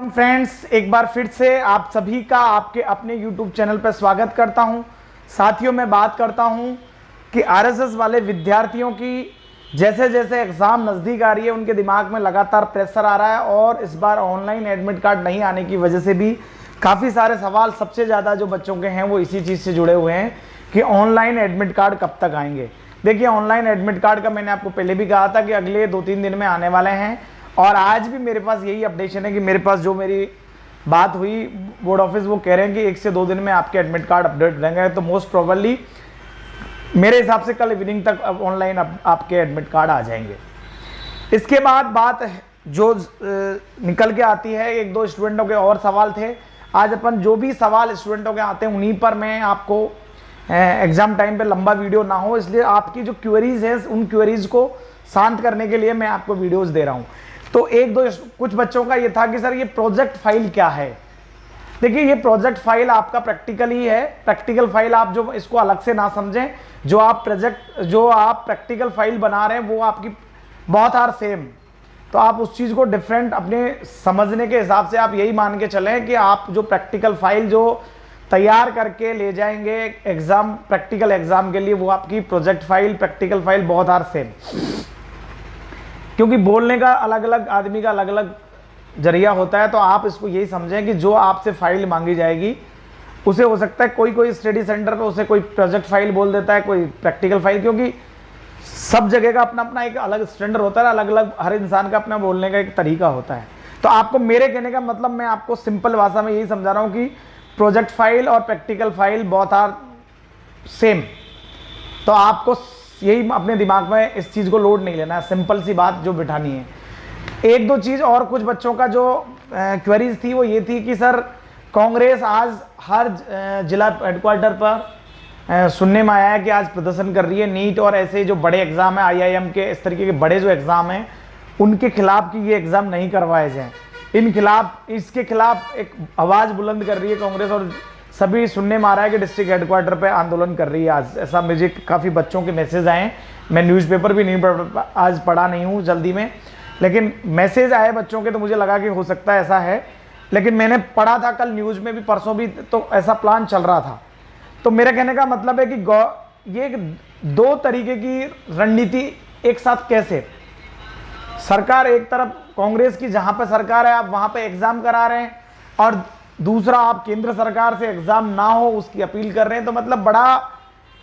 Friends, एक बार फिर से आप सभी का आपके अपने YouTube चैनल पर स्वागत करता हूं। साथियों, मैं बात करता हूं कि आरएसएस वाले विद्यार्थियों की जैसे जैसे एग्ज़ाम नज़दीक आ रही है उनके दिमाग में लगातार प्रेशर आ रहा है और इस बार ऑनलाइन एडमिट कार्ड नहीं आने की वजह से भी काफ़ी सारे सवाल सबसे ज़्यादा जो बच्चों के हैं वो इसी चीज़ से जुड़े हुए हैं कि ऑनलाइन एडमिट कार्ड कब तक आएंगे। देखिए, ऑनलाइन एडमिट कार्ड का मैंने आपको पहले भी कहा था कि अगले 2-3 दिन में आने वाले हैं और आज भी मेरे पास यही अपडेशन है कि मेरे पास जो मेरी बात हुई बोर्ड ऑफिस वो कह रहे हैं कि 1 से 2 दिन में आपके एडमिट कार्ड अपडेट रहेंगे। तो मोस्ट प्रोबेबली मेरे हिसाब से कल इवनिंग तक ऑनलाइन आपके एडमिट कार्ड आ जाएंगे। इसके बाद बात जो निकल के आती है, 1-2 स्टूडेंटों के और सवाल थे। आज अपन जो भी सवाल स्टूडेंटों के आते हैं उन्हीं पर मैं आपको एग्जाम टाइम पे लंबा वीडियो ना हो, इसलिए आपकी जो क्वेरीज है उन क्वेरीज को शांत करने के लिए मैं आपको वीडियोस दे रहा हूं। तो 1-2 कुछ बच्चों का ये था कि सर ये प्रोजेक्ट फाइल क्या है। देखिए, ये प्रोजेक्ट फाइल आपका प्रैक्टिकल ही है। प्रैक्टिकल फाइल आप जो इसको अलग से ना समझें, जो आप प्रैक्टिकल फाइल बना रहे हैं वो आपकी बहुत आर सेम। तो आप उस चीज़ को डिफरेंट अपने समझने के हिसाब से आप यही मान के चलें कि आप जो प्रैक्टिकल फाइल जो तैयार करके ले जाएंगे एग्जाम, प्रैक्टिकल एग्जाम के लिए, वो आपकी प्रोजेक्ट फाइल, प्रैक्टिकल फाइल बहुत आर सेम। क्योंकि बोलने का अलग अलग आदमी का अलग अलग जरिया होता है। तो आप इसको यही समझें कि जो आपसे फाइल मांगी जाएगी उसे हो सकता है कोई स्टडी सेंटर पे उसे कोई प्रोजेक्ट फाइल बोल देता है, कोई प्रैक्टिकल फाइल, क्योंकि सब जगह का अपना अपना एक अलग स्टैंडर्ड होता है, अलग अलग हर इंसान का अपना बोलने का एक तरीका होता है। तो आपको मेरे कहने का मतलब, मैं आपको सिंपल भाषा में यही समझा रहा हूँ कि प्रोजेक्ट फाइल और प्रैक्टिकल फाइल बहुत आर सेम। तो आपको यही अपने दिमाग में इस चीज़ को लोड नहीं लेना है, सिंपल सी बात जो बिठानी है। 1-2 चीज़ और कुछ बच्चों का जो क्वेरीज थी वो ये थी कि सर कांग्रेस आज हर जिला हेडक्वार्टर पर सुनने में आया है कि आज प्रदर्शन कर रही है। नीट और ऐसे जो बड़े एग्जाम है, IIM के, इस तरीके के बड़े जो एग्जाम हैं उनके खिलाफ कि ये एग्जाम नहीं करवाए जाएं, इसके खिलाफ एक आवाज़ बुलंद कर रही है कांग्रेस और सभी सुनने में आ रहा है कि डिस्ट्रिक्ट हेडक्वार्टर पे आंदोलन कर रही है आज। ऐसा मुझे काफ़ी बच्चों के मैसेज आए। मैं न्यूज़पेपर भी नहीं आज पढ़ा नहीं हूँ जल्दी में, लेकिन मैसेज आए बच्चों के, तो मुझे लगा कि हो सकता है ऐसा है। लेकिन मैंने पढ़ा था कल न्यूज़ में भी, परसों भी, तो ऐसा प्लान चल रहा था। तो मेरा कहने का मतलब है कि ये 2 तरीके की रणनीति एक साथ कैसे, सरकार एक तरफ कांग्रेस की जहाँ पर सरकार है आप वहाँ पर एग्ज़ाम करा रहे हैं और दूसरा आप केंद्र सरकार से एग्जाम ना हो उसकी अपील कर रहे हैं। तो मतलब बड़ा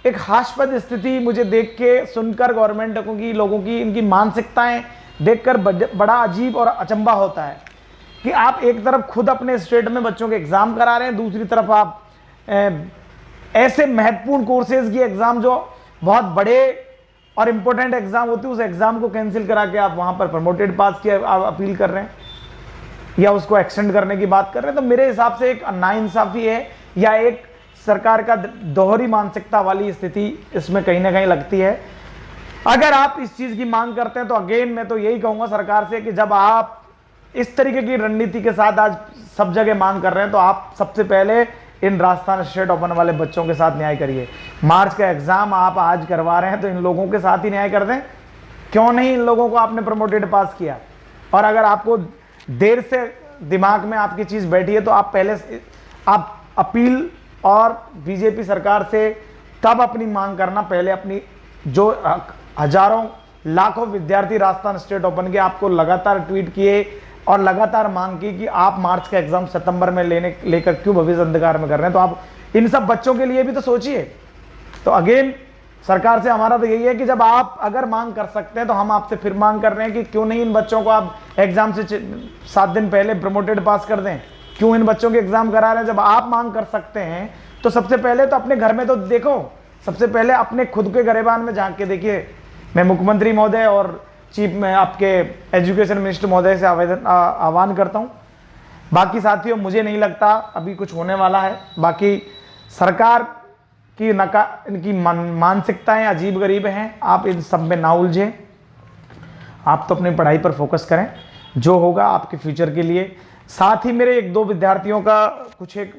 एक हास्यास्पद स्थिति मुझे देख के सुनकर गवर्नमेंट की, लोगों की, इनकी मानसिकताएं देखकर बड़ा अजीब और अचंभा होता है कि आप एक तरफ खुद अपने स्टेट में बच्चों के एग्जाम करा रहे हैं, दूसरी तरफ आप ऐसे महत्वपूर्ण कोर्सेज की एग्जाम जो बहुत बड़े और इम्पोर्टेंट एग्जाम होती है उस एग्जाम को कैंसिल करा के आप वहाँ पर प्रमोटेड पास की अपील कर रहे हैं या उसको एक्सटेंड करने की बात कर रहे हैं। तो मेरे हिसाब से एक नाइंसाफी है या एक सरकार का दोहरी मानसिकता वाली स्थिति इसमें कहीं ना कहीं लगती है। अगर आप इस चीज़ की मांग करते हैं तो अगेन मैं तो यही कहूँगा सरकार से कि जब आप इस तरीके की रणनीति के साथ आज सब जगह मांग कर रहे हैं तो आप सबसे पहले इन राजस्थान स्टेट ओपन वाले बच्चों के साथ न्याय करिए। मार्च का एग्ज़ाम आप आज करवा रहे हैं तो इन लोगों के साथ ही न्याय कर दें। क्यों नहीं इन लोगों को आपने प्रमोटेड पास किया? और अगर आपको देर से दिमाग में आपकी चीज़ बैठी है तो आप पहले आप अपील और बीजेपी सरकार से तब अपनी मांग करना, पहले अपनी जो हजारों लाखों विद्यार्थी राजस्थान स्टेट ओपन के आपको लगातार ट्वीट किए और लगातार मांग की कि आप मार्च का एग्जाम सितंबर में लेकर क्यों भविष्य अंधकार में कर रहे हैं। तो आप इन सब बच्चों के लिए भी तो सोचिए। तो अगेन सरकार से हमारा तो यही है कि जब आप अगर मांग कर सकते हैं तो हम आपसे फिर मांग कर रहे हैं कि क्यों नहीं इन बच्चों को आप एग्जाम से 7 दिन पहले प्रमोटेड पास कर दें। क्यों इन बच्चों के एग्जाम करा रहे हैं? जब आप मांग कर सकते हैं तो सबसे पहले तो अपने घर में तो देखो, सबसे पहले अपने खुद के गरेबान में झांक के देखिए। मैं मुख्यमंत्री महोदय और चीफ में आपके एजुकेशन मिनिस्टर महोदय से आह्वान करता हूँ। बाकी साथियों, मुझे नहीं लगता अभी कुछ होने वाला है। बाकी सरकार की इनकी मानसिकताएं अजीब गरीब हैं, आप इन सब में ना उलझें। आप तो अपनी पढ़ाई पर फोकस करें, जो होगा आपके फ्यूचर के लिए। साथ ही मेरे 1-2 विद्यार्थियों का कुछ एक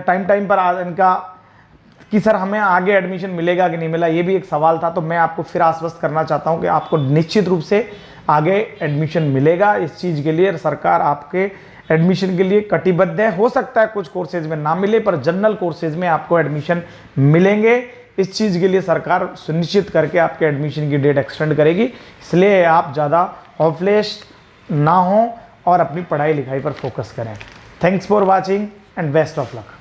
टाइम पर इनका कि सर हमें आगे एडमिशन मिलेगा कि नहीं मिला, ये भी एक सवाल था। तो मैं आपको फिर आश्वस्त करना चाहता हूँ कि आपको निश्चित रूप से आगे एडमिशन मिलेगा। इस चीज़ के लिए सरकार आपके एडमिशन के लिए कटिबद्ध है। हो सकता है कुछ कोर्सेज में ना मिले, पर जनरल कोर्सेज में आपको एडमिशन मिलेंगे। इस चीज़ के लिए सरकार सुनिश्चित करके आपके एडमिशन की डेट एक्सटेंड करेगी, इसलिए आप ज़्यादा होपलेस ना हो और अपनी पढ़ाई लिखाई पर फोकस करें। Thanks for watching and best of luck.